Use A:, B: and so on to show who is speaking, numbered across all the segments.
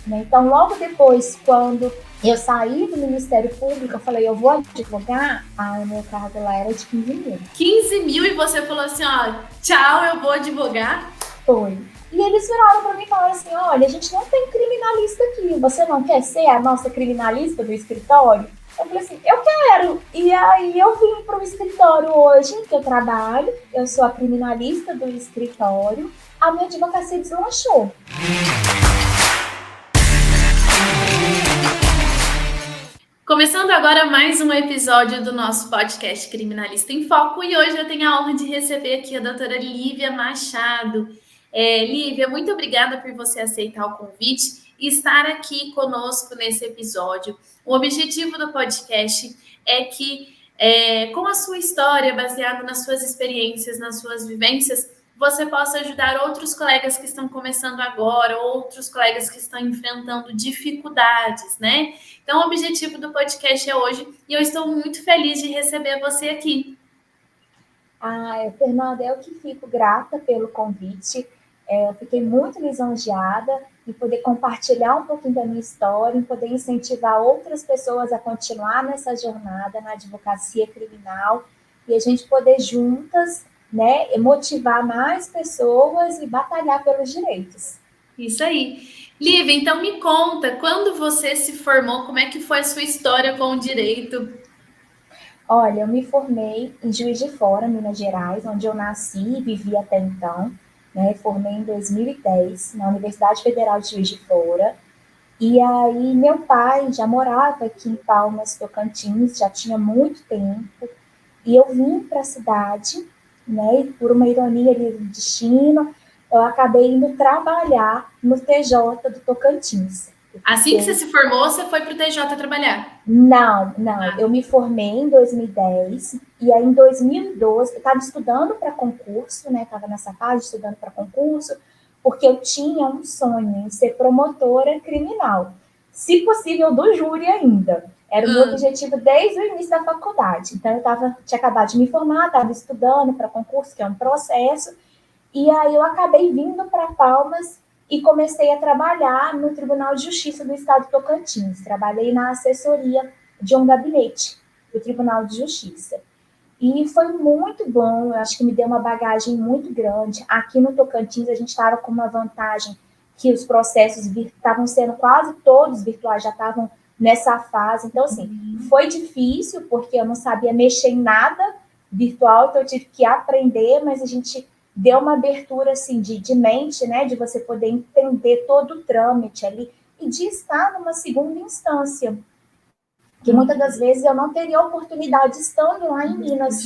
A: né? Então, logo depois, quando eu saí do Ministério Público, eu falei, eu vou advogar, o meu cargo lá era de 15 mil.
B: 15 mil e você falou assim, ó, tchau, eu vou advogar?
A: Foi. E eles viraram para mim e falaram assim, olha, a gente não tem criminalista aqui, você não quer ser a nossa criminalista do escritório? Eu falei assim, eu quero. E aí eu vim para o escritório hoje que eu trabalho, eu sou a criminalista do escritório, a minha advocacia deslanchou.
B: Começando agora mais um episódio do nosso podcast Criminalista em Foco, e hoje eu tenho a honra de receber aqui a doutora Lívia Machado. Lívia, muito obrigada por você aceitar o convite e estar aqui conosco nesse episódio. O objetivo do podcast é que, com a sua história, baseada nas suas experiências, nas suas vivências, você possa ajudar outros colegas que estão começando agora, outros colegas que estão enfrentando dificuldades, né? Então, o objetivo do podcast é hoje e eu estou muito feliz de receber você aqui.
A: Fernanda, eu que fico grata pelo convite. Eu fiquei muito lisonjeada em poder compartilhar um pouquinho da minha história, em poder incentivar outras pessoas a continuar nessa jornada na advocacia criminal e a gente poder juntas, né, motivar mais pessoas e batalhar pelos direitos.
B: Isso aí. Lívia, então me conta, quando você se formou, como é que foi a sua história com o direito?
A: Olha, eu me formei em Juiz de Fora, Minas Gerais, onde eu nasci e vivi até então. Né? Formei em 2010 na Universidade Federal de Juiz de Fora. E aí meu pai já morava aqui em Palmas, Tocantins, já tinha muito tempo. E eu vim para a cidade, né? E por uma ironia do destino, eu acabei indo trabalhar no TJ do Tocantins.
B: Assim que você se formou, você foi para o TJ trabalhar?
A: Não. Eu me formei em 2010 e aí em 2012 eu estava estudando para concurso, né? Estava nessa fase estudando para concurso, porque eu tinha um sonho em ser promotora criminal, se possível do júri ainda. Era o meu objetivo desde o início da faculdade. Então eu tinha acabado de me formar, estava estudando para concurso, que é um processo, e aí eu acabei vindo para Palmas e comecei a trabalhar no Tribunal de Justiça do Estado de Tocantins. Trabalhei na assessoria de um gabinete do Tribunal de Justiça. E foi muito bom, eu acho que me deu uma bagagem muito grande. Aqui no Tocantins a gente estava com uma vantagem que os processos estavam sendo quase todos virtuais, já estavam nessa fase. Então, assim, foi difícil porque eu não sabia mexer em nada virtual, então eu tive que aprender, mas a gente deu uma abertura assim de mente, né, de você poder entender todo o trâmite ali e de estar numa segunda instância, que muitas das vezes eu não teria oportunidade estando lá em Minas,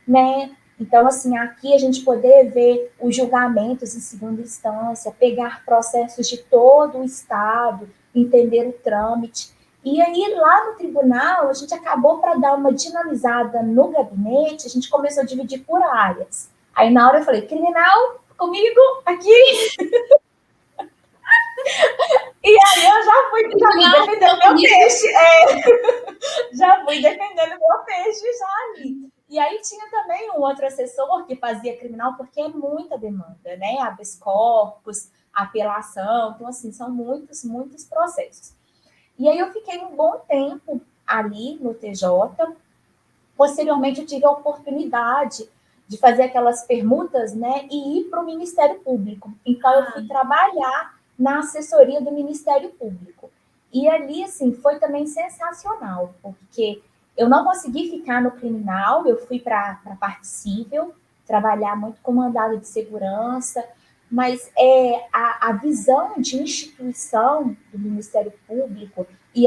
A: né? Então, assim, aqui a gente poder ver os julgamentos em segunda instância, pegar processos de todo o estado, entender o trâmite. E aí, lá no tribunal, a gente acabou para dar uma dinamizada no gabinete, a gente começou a dividir por áreas. Aí, na hora, eu falei, criminal, comigo, aqui. E aí, eu já fui defendendo meu peixe. Já fui defendendo meu peixe, já ali. E aí tinha também um outro assessor que fazia criminal, porque é muita demanda, né? Habeas corpus, apelação, então, assim, são muitos processos. E aí eu fiquei um bom tempo ali no TJ. Posteriormente, eu tive a oportunidade de fazer aquelas permutas, né, e ir para o Ministério Público. Então, eu fui trabalhar na assessoria do Ministério Público. E ali, assim, foi também sensacional, porque eu não consegui ficar no criminal, eu fui para a parte civil, trabalhar muito com mandado de segurança, mas a visão de instituição do Ministério Público e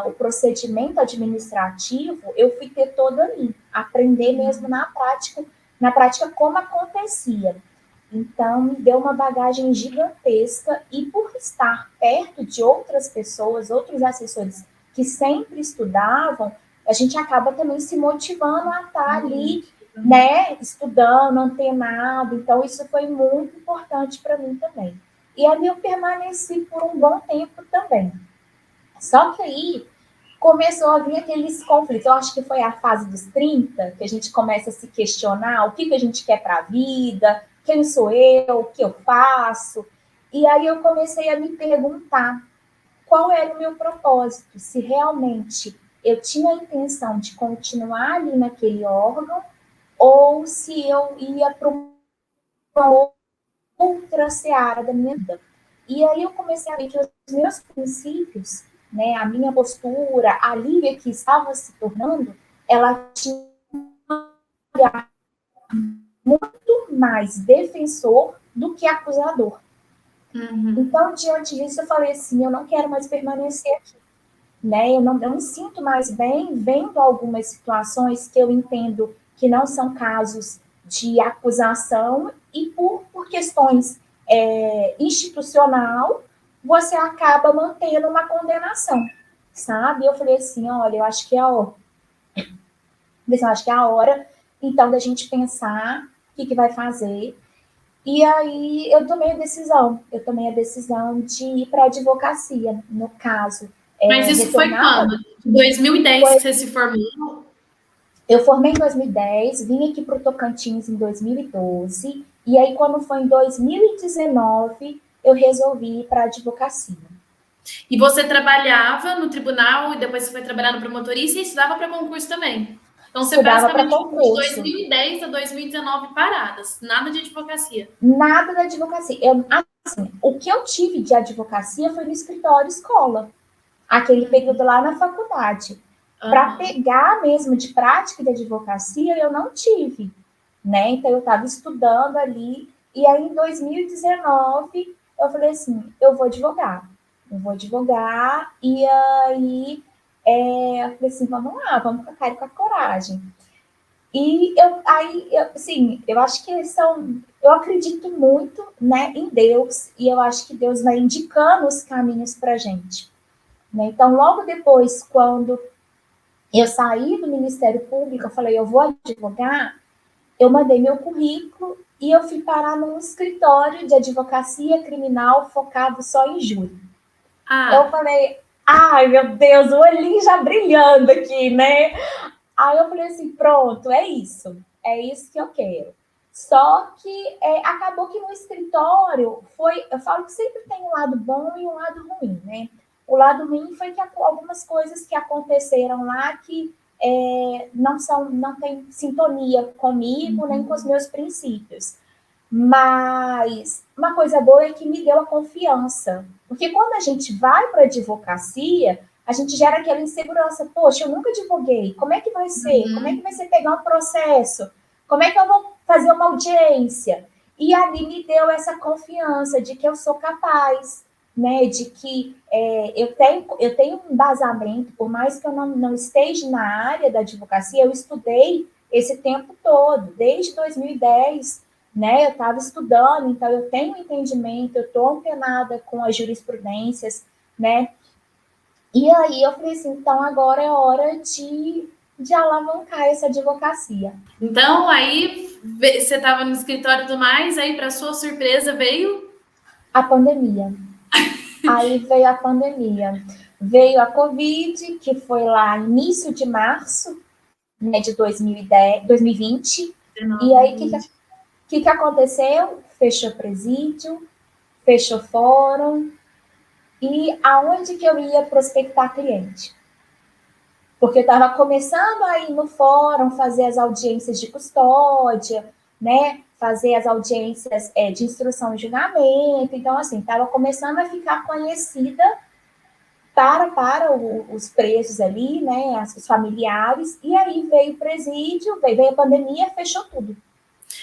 A: o procedimento administrativo, eu fui ter todo ali, aprender mesmo na prática como acontecia. Então, me deu uma bagagem gigantesca e por estar perto de outras pessoas, outros assessores que sempre estudavam, a gente acaba também se motivando a estar ali, né, estudando, antenado. Então, isso foi muito importante para mim também. E ali eu permaneci por um bom tempo também. Só que aí começou a vir aqueles conflitos. Eu acho que foi a fase dos 30 que a gente começa a se questionar o que a gente quer para a vida, quem sou eu, o que eu faço. E aí eu comecei a me perguntar qual era o meu propósito, se realmente eu tinha a intenção de continuar ali naquele órgão ou se eu ia para uma outra seara da minha vida. E aí eu comecei a ver que os meus princípios, né, a minha postura, a Lívia que estava se tornando, ela tinha muito mais defensor do que acusador. Então, diante disso, eu falei assim, eu não quero mais permanecer aqui. Né? Eu não me sinto mais bem vendo algumas situações que eu entendo que não são casos de acusação e por questões institucional, você acaba mantendo uma condenação, sabe? Eu falei assim, olha, eu acho que é a hora. Eu acho que é a hora, então, da gente pensar o que vai fazer. E aí eu tomei a decisão. Eu tomei a decisão de ir para a advocacia, no caso.
B: Mas isso foi quando? Em 2010 que você se formou?
A: Eu formei em 2010, vim aqui para o Tocantins em 2012, e aí quando foi em 2019, eu resolvi ir para a advocacia.
B: E você trabalhava no tribunal e depois você foi trabalhar no promotorista e estudava para concurso também. Então você basicamente ficou de 2010 a 2019 paradas, nada de advocacia.
A: Nada da advocacia. Assim, o que eu tive de advocacia foi no escritório escola, aquele período lá na faculdade. Para pegar mesmo de prática de advocacia, eu não tive, né? Então, eu estava estudando ali, e aí em 2019, eu falei assim, eu vou advogar, e aí eu falei assim, vamos lá, vamos com a cara e com a coragem. E eu acho que eu acredito muito, né, em Deus, e eu acho que Deus vai indicando os caminhos para a gente. Né? Então, logo depois, quando eu saí do Ministério Público, eu falei, eu vou advogar, eu mandei meu currículo e eu fui parar num escritório de advocacia criminal focado só em júri. Eu falei, ai meu Deus, o olhinho já brilhando aqui, né? Aí eu falei assim, pronto, é isso que eu quero. Só que acabou que no escritório eu falo que sempre tem um lado bom e um lado ruim, né? O lado ruim foi que algumas coisas que aconteceram lá que não tem sintonia comigo, nem com os meus princípios. Mas uma coisa boa é que me deu a confiança. Porque quando a gente vai para a advocacia, a gente gera aquela insegurança. Poxa, eu nunca advoguei. Como é que vai ser? Como é que vai ser pegar um processo? Como é que eu vou fazer uma audiência? E ali me deu essa confiança de que eu sou capaz, né? De que eu tenho um embasamento, por mais que eu não esteja na área da advocacia, eu estudei esse tempo todo, desde 2010, né? Eu estava estudando, então eu tenho um entendimento, eu estou antenada com as jurisprudências, né? E aí eu falei assim, então agora é hora de alavancar essa advocacia.
B: Então, aí você estava no escritório e tudo mais, aí para sua surpresa veio?
A: A pandemia. Aí veio a pandemia. Veio a Covid, que foi lá início de março, né, de 2020. E aí, o que aconteceu? Fechou presídio, fechou fórum. E aonde que eu ia prospectar cliente? Porque eu estava começando a ir no fórum, fazer as audiências de custódia, né? Fazer as audiências de instrução e julgamento. Então, assim, estava começando a ficar conhecida para os presos ali, né? Os familiares. E aí veio o presídio, veio a pandemia, fechou tudo.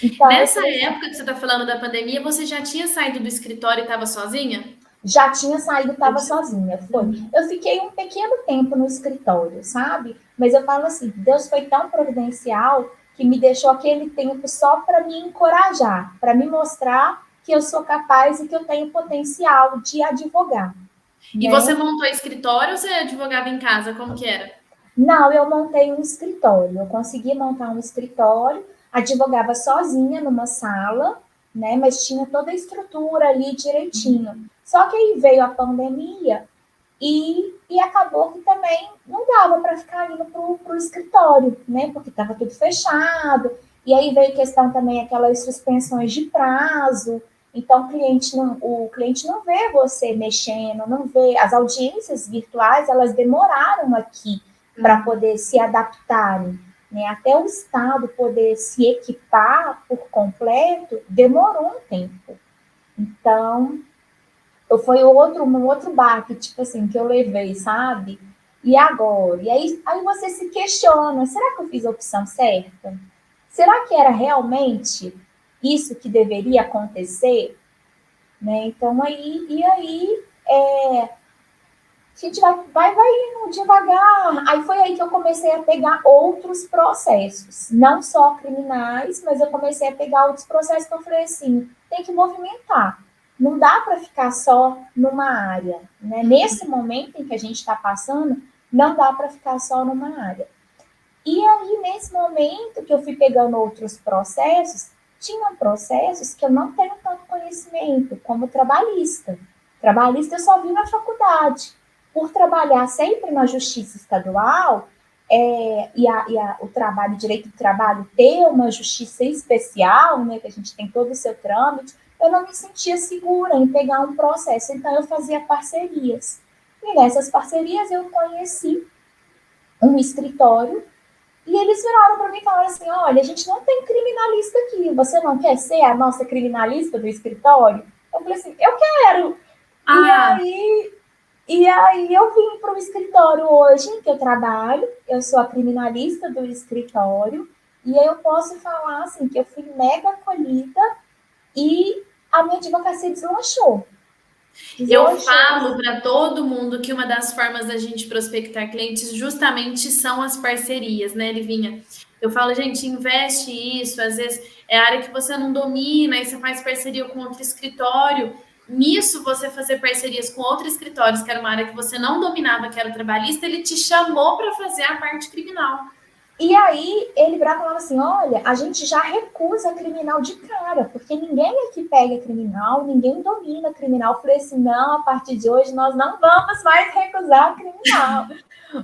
B: Então, nessa época que você está falando da pandemia, você já tinha saído do escritório e estava sozinha?
A: Já tinha saído, estava sozinha, foi. Eu fiquei um pequeno tempo no escritório, sabe? Mas eu falo assim, Deus foi tão providencial que me deixou aquele tempo só para me encorajar, para me mostrar que eu sou capaz e que eu tenho potencial de advogar.
B: E você montou escritório ou você advogava em casa? Como que era?
A: Não, eu montei um escritório. Eu consegui montar um escritório, advogava sozinha numa sala, né? Mas tinha toda a estrutura ali direitinho. Só que aí veio a pandemia e acabou que também não dava para ficar indo para o escritório, né? Porque estava tudo fechado. E aí veio questão também aquelas suspensões de prazo. Então, o cliente não vê você mexendo, não vê. As audiências virtuais, elas demoraram aqui para poder se adaptarem, né? Até o Estado poder se equipar por completo, demorou um tempo. Então, foi um outro baque, tipo assim, que eu levei, sabe? E agora? E aí você se questiona, será que eu fiz a opção certa? Será que era realmente isso que deveria acontecer? Né? Então, a gente vai indo devagar. Aí foi aí que eu comecei a pegar outros processos, não só criminais, mas eu comecei a pegar outros processos que eu falei assim, tem que movimentar. Não dá para ficar só numa área. Né? Nesse momento em que a gente está passando, não dá para ficar só numa área. E aí, nesse momento que eu fui pegando outros processos, tinham processos que eu não tenho tanto conhecimento, como trabalhista. Trabalhista eu só vi na faculdade. Por trabalhar sempre na justiça estadual, o trabalho, o direito do trabalho ter uma justiça especial, né, que a gente tem todo o seu trâmite, eu não me sentia segura em pegar um processo, então eu fazia parcerias. E nessas parcerias eu conheci um escritório e eles viraram para mim e falaram assim, olha, a gente não tem criminalista aqui, você não quer ser a nossa criminalista do escritório? Eu falei assim, eu quero. E aí eu vim para o escritório hoje em que eu trabalho, eu sou a criminalista do escritório, e aí eu posso falar assim, que eu fui mega acolhida e a minha advocacia deslanchou.
B: Eu falo para todo mundo que uma das formas da gente prospectar clientes justamente são as parcerias, né, Livinha? Eu falo, gente, investe isso, às vezes é área que você não domina, aí você faz parceria com outro escritório. Nisso, você fazer parcerias com outros escritórios, que era uma área que você não dominava, que era o trabalhista, ele te chamou para fazer a parte criminal.
A: E aí ele virava e falava assim, olha, a gente já recusa criminal de cara, porque ninguém aqui pega criminal, ninguém domina criminal. Eu falei assim, não, a partir de hoje nós não vamos mais recusar criminal,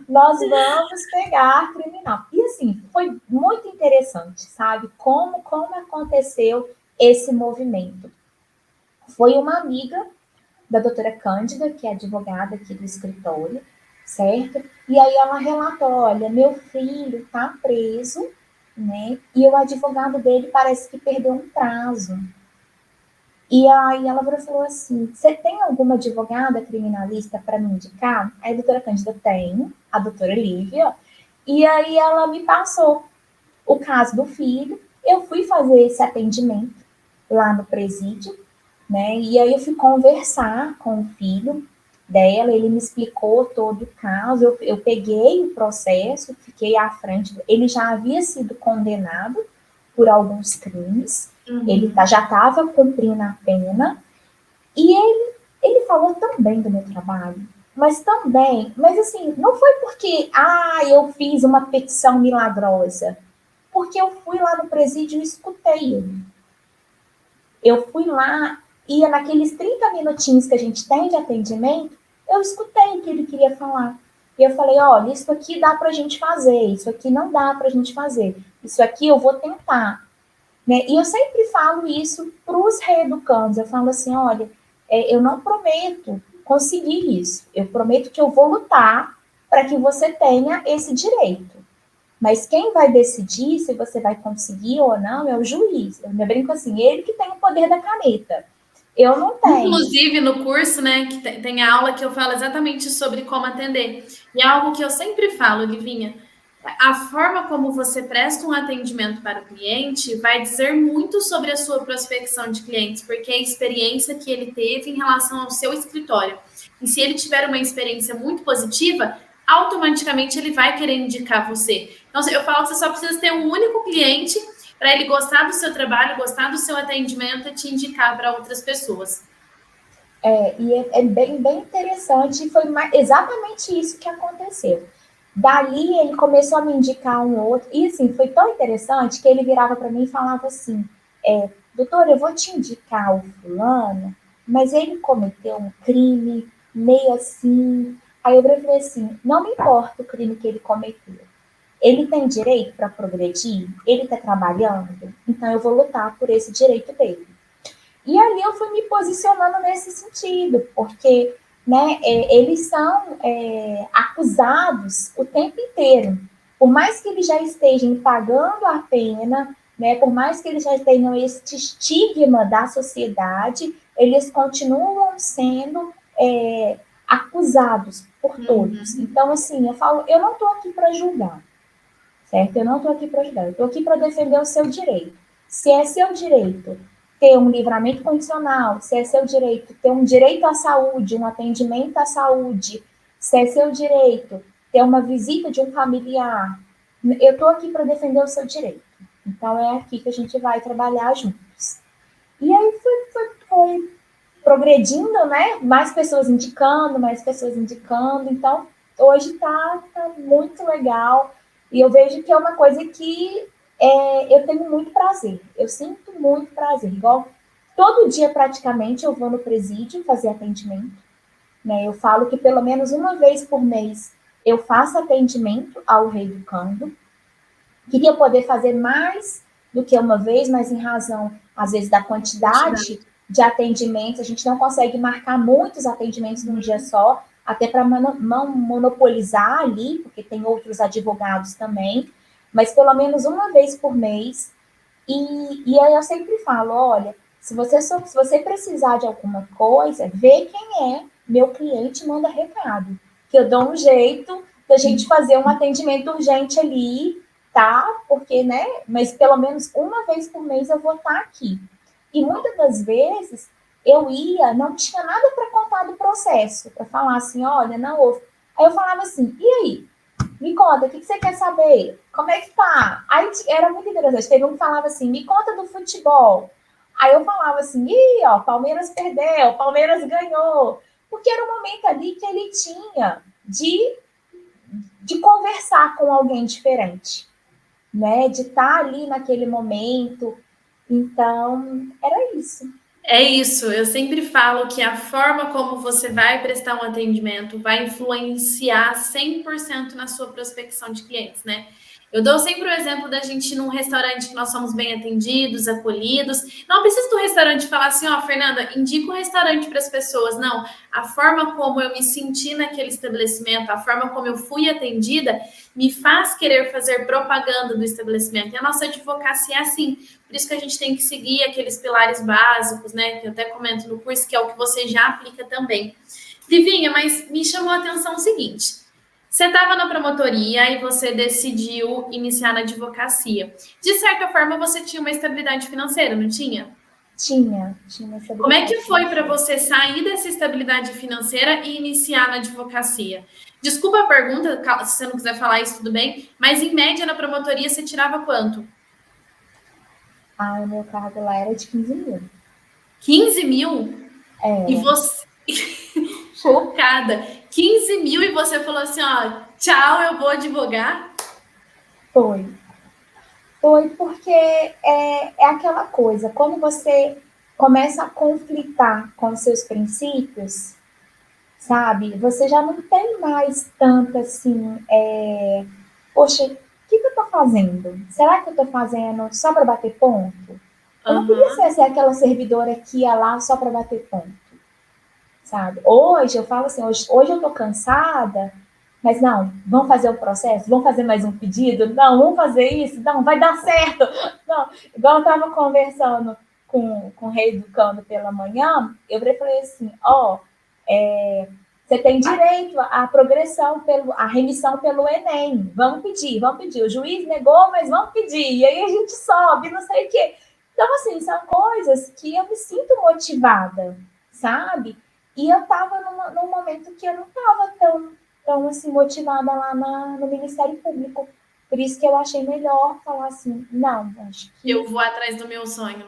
A: nós vamos pegar criminal. E assim, foi muito interessante, sabe, como aconteceu esse movimento. Foi uma amiga da doutora Cândida, que é advogada aqui do escritório, certo? E aí ela relatou, olha, meu filho está preso, né? E o advogado dele parece que perdeu um prazo. E aí ela falou assim, você tem alguma advogada criminalista para me indicar? Aí a doutora Cândida tem, a doutora Lívia, e aí ela me passou o caso do filho, eu fui fazer esse atendimento lá no presídio, né? E aí eu fui conversar com o filho dela, ele me explicou todo o caso, eu peguei o processo, fiquei à frente, ele já havia sido condenado por alguns crimes, ele já estava cumprindo a pena, e ele falou também do meu trabalho, mas assim, não foi porque, eu fiz uma petição milagrosa, porque eu fui lá no presídio e escutei ele. Eu fui lá, ia naqueles 30 minutinhos que a gente tem de atendimento, eu escutei o que ele queria falar. E eu falei, olha, isso aqui dá para a gente fazer, isso aqui não dá para a gente fazer, isso aqui eu vou tentar. Né? E eu sempre falo isso para os reeducandos, eu falo assim, olha, eu não prometo conseguir isso, eu prometo que eu vou lutar para que você tenha esse direito. Mas quem vai decidir se você vai conseguir ou não é o juiz. Eu me brinco assim, ele que tem o poder da caneta. Eu não tenho.
B: Inclusive, no curso, né, que tem aula que eu falo exatamente sobre como atender. E é algo que eu sempre falo, Livinha, a forma como você presta um atendimento para o cliente vai dizer muito sobre a sua prospecção de clientes, porque é a experiência que ele teve em relação ao seu escritório. E se ele tiver uma experiência muito positiva, automaticamente ele vai querer indicar você. Então, eu falo que você só precisa ter um único cliente para ele gostar do seu trabalho, gostar do seu atendimento e te indicar para outras pessoas.
A: E é bem, bem interessante, e foi exatamente isso que aconteceu. Dali ele começou a me indicar um outro, e assim, foi tão interessante que ele virava para mim e falava assim, doutor, eu vou te indicar o fulano, mas ele cometeu um crime meio assim. Aí eu falei assim, não me importa o crime que ele cometeu. Ele tem direito para progredir? Ele está trabalhando? Então eu vou lutar por esse direito dele. E ali eu fui me posicionando nesse sentido, porque, né, eles são acusados o tempo inteiro. Por mais que eles já estejam pagando a pena, né, por mais que eles já tenham esse estigma da sociedade, eles continuam sendo acusados por todos. Então, assim, eu falo, eu não estou aqui para julgar, certo? Eu não estou aqui para julgar, eu estou aqui para defender o seu direito. Se é seu direito ter um livramento condicional, se é seu direito ter um direito à saúde, um atendimento à saúde, se é seu direito ter uma visita de um familiar, eu estou aqui para defender o seu direito. Então é aqui que a gente vai trabalhar juntos. E aí foi progredindo, né? Mais pessoas indicando, mais pessoas indicando. Então, hoje tá muito legal. E eu vejo que é uma coisa que eu tenho muito prazer. Eu sinto muito prazer. Igual todo dia, praticamente, eu vou no presídio fazer atendimento. Né? Eu falo que pelo menos uma vez por mês eu faço atendimento ao reeducando. Queria poder fazer mais do que uma vez, mas em razão, às vezes, da quantidade de atendimentos, a gente não consegue marcar muitos atendimentos num dia só, até para não monopolizar ali, porque tem outros advogados também, mas pelo menos uma vez por mês. E aí eu sempre falo, olha, se você precisar de alguma coisa, vê quem é meu cliente, manda recado, que eu dou um jeito da gente fazer um atendimento urgente ali, tá? Porque, né? Mas pelo menos uma vez por mês eu vou estar aqui. E muitas das vezes eu ia, não tinha nada para contar do processo, para falar assim, olha, não houve. Aí eu falava assim, e aí? Me conta, o que você quer saber? Como é que tá? Aí era muito interessante. Teve um que falava assim, me conta do futebol. Aí eu falava assim, ih, ó, Palmeiras perdeu, Palmeiras ganhou. Porque era um momento ali que ele tinha de conversar com alguém diferente, né? De estar ali naquele momento. Então, era isso.
B: É isso, eu sempre falo que a forma como você vai prestar um atendimento vai influenciar 100% na sua prospecção de clientes, né? Eu dou sempre o exemplo da gente ir num restaurante que nós somos bem atendidos, acolhidos. Não precisa do restaurante falar assim, ó, Fernanda, indica um restaurante para as pessoas. Não, a forma como eu me senti naquele estabelecimento, a forma como eu fui atendida, me faz querer fazer propaganda do estabelecimento. E a nossa advocacia é assim. Por isso que a gente tem que seguir aqueles pilares básicos, né? Que eu até comento no curso, que é o que você já aplica também. Livinha, mas me chamou a atenção o seguinte. Você estava na promotoria e você decidiu iniciar na advocacia. De certa forma, você tinha uma estabilidade financeira, não tinha?
A: Tinha
B: Como é que
A: estabilidade
B: foi para
A: financeira.
B: você sair dessa estabilidade financeira e iniciar na advocacia? Desculpa a pergunta, se você não quiser falar isso, tudo bem, mas em média na promotoria você tirava quanto?
A: Ah, o meu cargo lá era de 15 mil.
B: 15 mil? E
A: Era.
B: você. Chocada. 15 mil e você falou assim: ó, tchau, eu vou advogar.
A: Foi. Foi porque é aquela coisa, quando você começa a conflitar com seus princípios, sabe? Você já não tem mais tanto assim, poxa, o que eu tô fazendo? Será que eu tô fazendo só para bater ponto? Eu não queria
B: Aham.
A: ser aquela servidora que ia lá só para bater ponto, sabe? Hoje eu falo assim, hoje eu tô cansada, mas não, vamos fazer o processo? Vamos fazer mais um pedido? Não, vamos fazer isso? Não, vai dar certo. Não, igual eu estava conversando com o rei do cano pela manhã, eu falei assim, ó, você tem direito à progressão, à remissão pelo Enem. Vamos pedir, vamos pedir. O juiz negou, mas vamos pedir. E aí a gente sobe, não sei o quê. Então, assim, são coisas que eu me sinto motivada, sabe? E eu estava num momento que eu não estava tão assim, motivada lá no Ministério Público. Por isso que eu achei melhor falar assim, não, acho
B: Eu
A: que
B: vou atrás do meu sonho.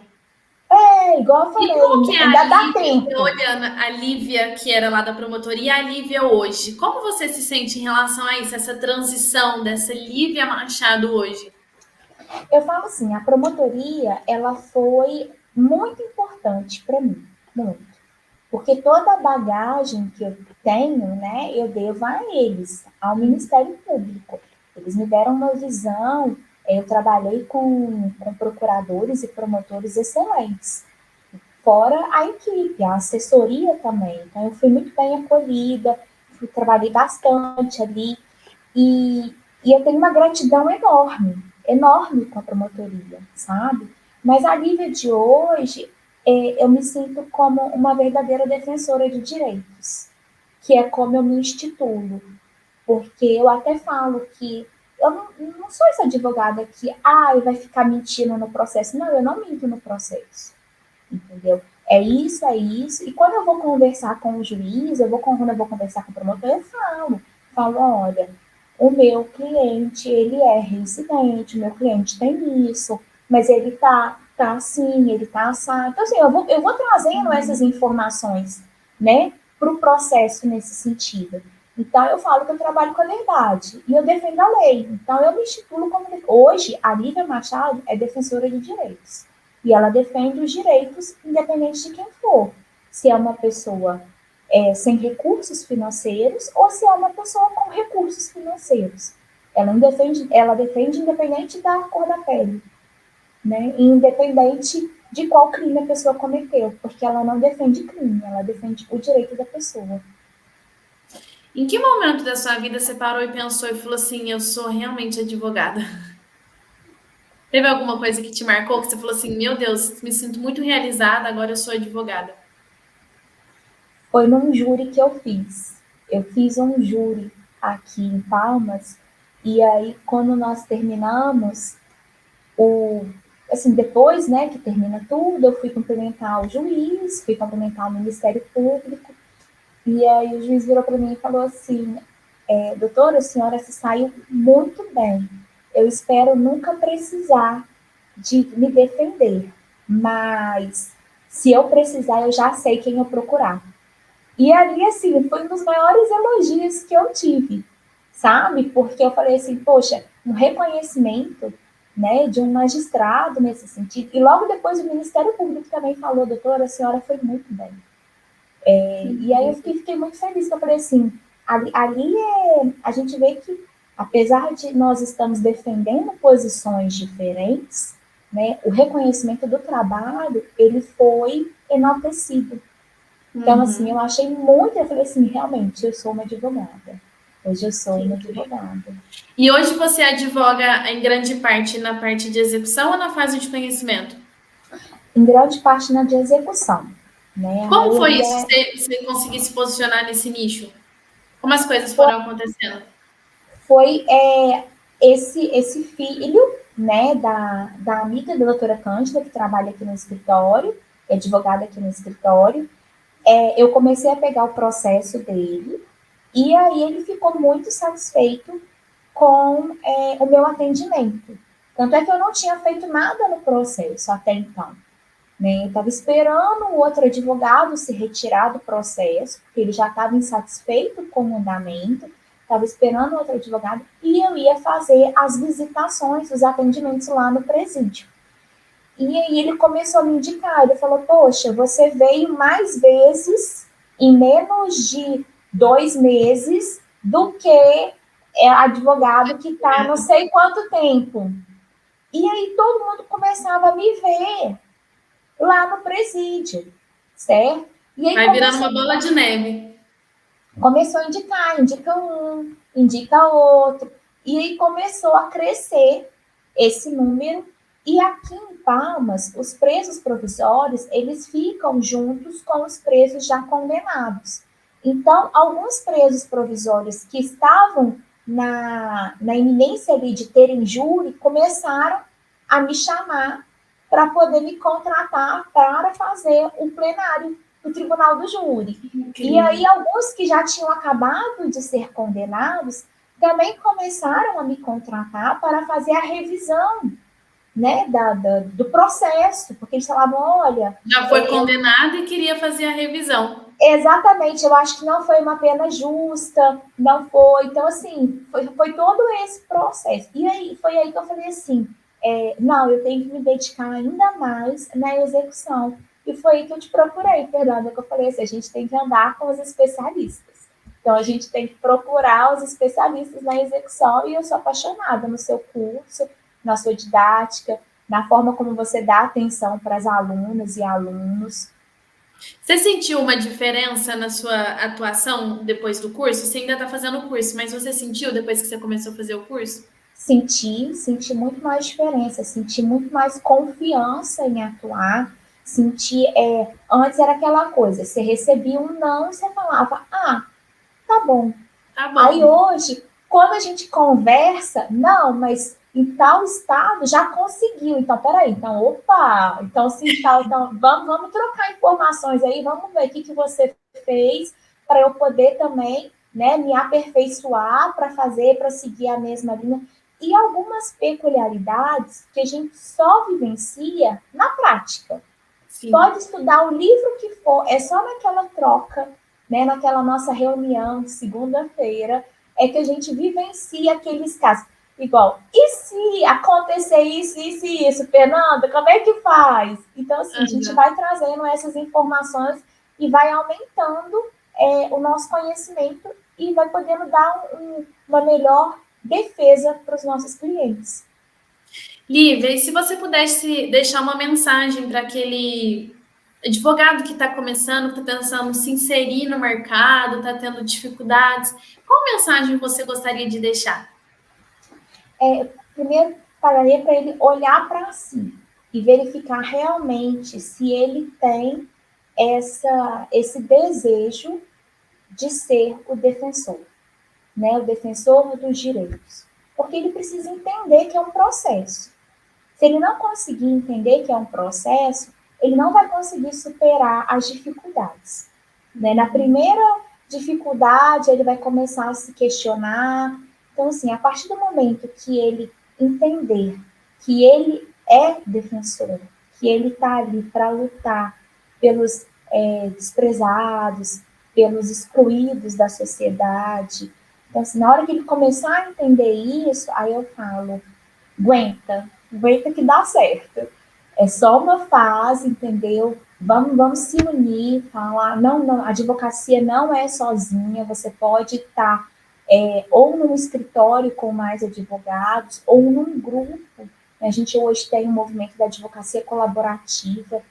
A: igual eu
B: E
A: falei,
B: como que é a
A: ainda dá
B: Lívia, você
A: tempo.
B: olhando a Lívia, que era lá da promotoria, e a Lívia hoje? Como você se sente em relação a isso, essa transição dessa Lívia Machado hoje?
A: Eu falo assim, a promotoria, ela foi muito importante para mim, muito. Porque toda a bagagem que eu tenho, né, eu devo a eles, ao Ministério Público. Eles me deram uma visão, eu trabalhei com procuradores e promotores excelentes. fora a equipe, a assessoria também. Então, eu fui muito bem acolhida, trabalhei bastante ali, e eu tenho uma gratidão enorme, enorme com a promotoria, sabe? Mas a Lívia de hoje, eu me sinto como uma verdadeira defensora de direitos, que é como eu me instituo. Porque eu até falo que eu não sou essa advogada que vai ficar mentindo no processo. Não, eu não minto no processo, entendeu? É isso, é isso. E quando eu vou conversar com o juiz, quando eu vou conversar com o promotor, eu falo, olha, o meu cliente, ele é residente, o meu cliente tem isso, mas ele tá assim, ele tá assado. Então, assim, eu vou trazendo essas informações, né, para o processo nesse sentido. Então, eu falo que eu trabalho com a verdade e eu defendo a lei. Então, eu me instituo como... Hoje, a Lívia Machado é defensora de direitos. E ela defende os direitos independente de quem for. Se é uma pessoa sem recursos financeiros ou se é uma pessoa com recursos financeiros. Ela defende independente da cor da pele, né? Independente de qual crime a pessoa cometeu, porque ela não defende crime, ela defende o direito da pessoa.
B: Em que momento da sua vida você parou e pensou e falou assim, eu sou realmente advogada? Teve alguma coisa que te marcou, que você falou assim, meu Deus, me sinto muito realizada, agora eu sou advogada?
A: Foi num júri que eu fiz. Eu fiz um júri aqui em Palmas, e aí quando nós terminamos, assim, depois, né, que termina tudo, eu fui cumprimentar o juiz, fui cumprimentar o Ministério Público, e aí o juiz virou para mim e falou assim, doutora, a senhora se saiu muito bem. Eu espero nunca precisar de me defender, mas se eu precisar, eu já sei quem eu procurar. E ali, assim, foi um dos maiores elogios que eu tive, sabe? Porque eu falei assim, poxa, um reconhecimento, né, de um magistrado nesse sentido. E logo depois o Ministério Público também falou, doutora, a senhora foi muito bem. E aí eu fiquei muito feliz, porque eu falei assim, ali a gente vê que, apesar de nós estamos defendendo posições diferentes, né, o reconhecimento do trabalho, ele foi enaltecido. Então, assim, eu achei muito, eu falei assim, realmente, eu sou uma advogada. Hoje eu sou uma advogada.
B: E hoje você advoga em grande parte na parte de execução ou na fase de conhecimento?
A: Em grande parte na de execução, né? A
B: Como foi
A: maioria
B: isso, você conseguir se posicionar nesse nicho? Como as coisas foram acontecendo?
A: foi esse filho, né, da amiga da doutora Cândida, que trabalha aqui no escritório, é advogada aqui no escritório. Eu comecei a pegar o processo dele, e aí ele ficou muito satisfeito com o meu atendimento. Tanto é que eu não tinha feito nada no processo até então. Né? Eu estava esperando o outro advogado se retirar do processo, porque ele já estava insatisfeito com o andamento, estava esperando o outro advogado, e eu ia fazer as visitações, os atendimentos lá no presídio. E aí ele começou a me indicar, ele falou, poxa, você veio mais vezes em menos de 2 meses do que advogado que está não sei quanto tempo. E aí todo mundo começava a me ver lá no presídio, certo? E aí
B: Vai virando uma bola de neve.
A: começou a indica um, indica outro, e aí começou a crescer esse número. E aqui em Palmas, os presos provisórios, eles ficam juntos com os presos já condenados. Então, alguns presos provisórios que estavam na iminência ali de terem júri, começaram a me chamar para poder me contratar para fazer um plenário no tribunal do júri.
B: Incrível.
A: E aí, alguns que já tinham acabado de ser condenados também começaram a me contratar para fazer a revisão, né, do processo, porque eles falavam, olha...
B: Já foi condenado e queria fazer a revisão.
A: Exatamente, eu acho que não foi uma pena justa, não foi. Então, assim, foi todo esse processo. E aí, foi aí que eu falei assim, não, eu tenho que me dedicar ainda mais na execução. E foi aí que eu te procurei, Fernanda, que eu falei assim, a gente tem que andar com os especialistas. Então, a gente tem que procurar os especialistas na execução, e eu sou apaixonada no seu curso, na sua didática, na forma como você dá atenção para as alunas e alunos.
B: Você sentiu uma diferença na sua atuação depois do curso? Você ainda está fazendo o curso, mas você sentiu depois que você começou a fazer o curso?
A: Senti muito mais diferença, senti muito mais confiança em atuar, senti, antes era aquela coisa, você recebia um não, você falava, tá bom.
B: Tá bom.
A: Aí hoje, quando a gente conversa, não, mas em tal estado já conseguiu, então peraí, então, opa, então sim, tal, então vamos trocar informações aí, vamos ver o que você fez para eu poder também, né, me aperfeiçoar para fazer, para seguir a mesma linha. E algumas peculiaridades que a gente só vivencia na prática.
B: Sim.
A: Pode estudar o livro que for, é só naquela troca, né, naquela nossa reunião de segunda-feira, é que a gente vivencia aqueles casos. Igual, e se acontecer isso, isso e isso, Fernanda, como é que faz? Então, assim, a gente vai trazendo essas informações e vai aumentando o nosso conhecimento e vai podendo dar uma melhor defesa para os nossos clientes.
B: Lívia, e se você pudesse deixar uma mensagem para aquele advogado que está começando, está pensando se inserir no mercado, está tendo dificuldades, qual mensagem você gostaria de deixar?
A: Primeiro, falaria para ele olhar para si e verificar realmente se ele tem esse desejo de ser o defensor, né? O defensor dos direitos. Porque ele precisa entender que é um processo. Se ele não conseguir entender que é um processo, ele não vai conseguir superar as dificuldades. Né? Na primeira dificuldade, ele vai começar a se questionar. Então, assim, a partir do momento que ele entender que ele é defensor, que ele está ali para lutar pelos desprezados, pelos excluídos da sociedade. Então, assim, na hora que ele começar a entender isso, aí eu falo, aguenta que dá certo. É só uma fase, entendeu? Vamos se unir, falar, não, a advocacia não é sozinha, você pode estar ou num escritório com mais advogados, ou num grupo. A gente hoje tem um movimento da advocacia colaborativa.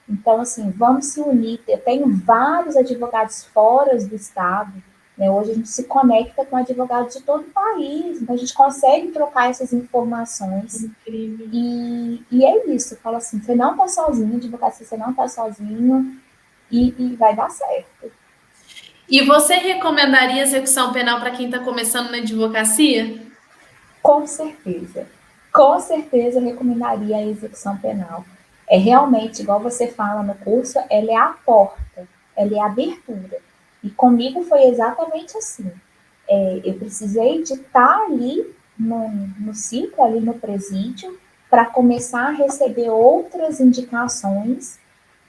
A: Então, assim, vamos se unir. Eu tenho vários advogados fora do estado, né? Hoje a gente se conecta com advogados de todo o país, então a gente consegue trocar essas informações.
B: Incrível.
A: E é isso, eu falo assim, você não está sozinho, advocacia, você não está sozinho, e vai dar certo.
B: E você recomendaria execução penal para quem está começando na advocacia?
A: Com certeza eu recomendaria a execução penal. É realmente, igual você fala no curso, ela é a porta, ela é a abertura. E comigo foi exatamente assim. Eu precisei de estar ali no ciclo, ali no presídio, para começar a receber outras indicações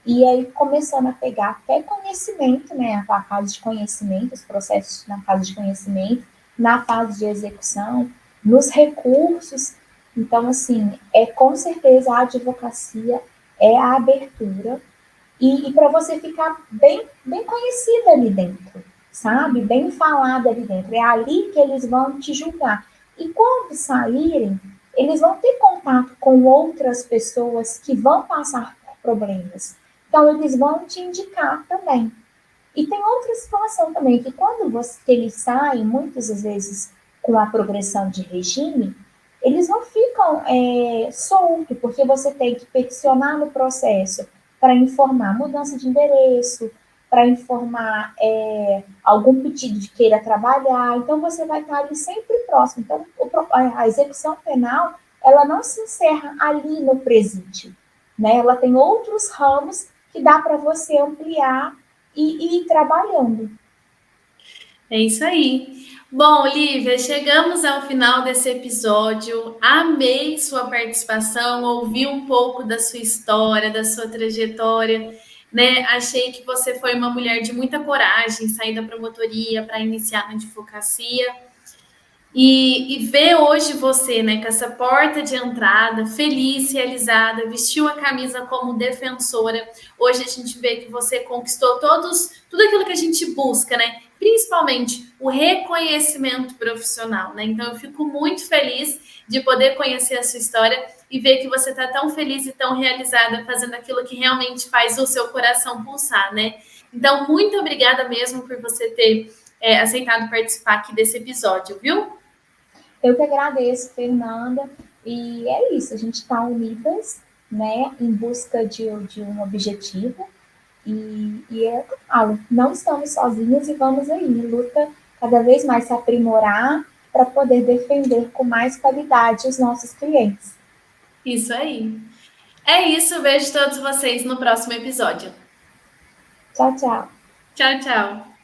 A: e aí começando a pegar até conhecimento, né, a fase de conhecimento, os processos na fase de conhecimento, na fase de execução, nos recursos. Então, assim, com certeza a advocacia é a abertura e para você ficar bem conhecida ali dentro, sabe? Bem falada ali dentro. É ali que eles vão te julgar. E quando saírem, eles vão ter contato com outras pessoas que vão passar por problemas. Então, eles vão te indicar também. E tem outra situação também, que quando eles saem, muitas vezes, com a progressão de regime, eles não ficam soltos, porque você tem que peticionar no processo para informar mudança de endereço, para informar algum pedido de queira trabalhar. Então, você vai estar ali sempre próximo. Então, a execução penal, ela não se encerra ali no presídio, né? Ela tem outros ramos que dá para você ampliar e ir trabalhando.
B: É isso aí. Bom, Lívia, chegamos ao final desse episódio. Amei sua participação, ouvi um pouco da sua história, da sua trajetória, né? Achei que você foi uma mulher de muita coragem, sair da promotoria para iniciar na advocacia. E ver hoje você, né, com essa porta de entrada, feliz, realizada, vestiu a camisa como defensora. Hoje a gente vê que você conquistou tudo aquilo que a gente busca, né? Principalmente o reconhecimento profissional, né? Então eu fico muito feliz de poder conhecer a sua história e ver que você está tão feliz e tão realizada fazendo aquilo que realmente faz o seu coração pulsar, né? Então, muito obrigada mesmo por você ter aceitado participar aqui desse episódio, viu?
A: Eu que agradeço, Fernanda. E é isso, a gente está unidas, né, em busca de um objetivo. E é o que eu falo, não estamos sozinhos e vamos aí, luta cada vez mais se aprimorar para poder defender com mais qualidade os nossos clientes.
B: Isso aí. É isso, vejo todos vocês no próximo episódio.
A: Tchau, tchau.
B: Tchau, tchau.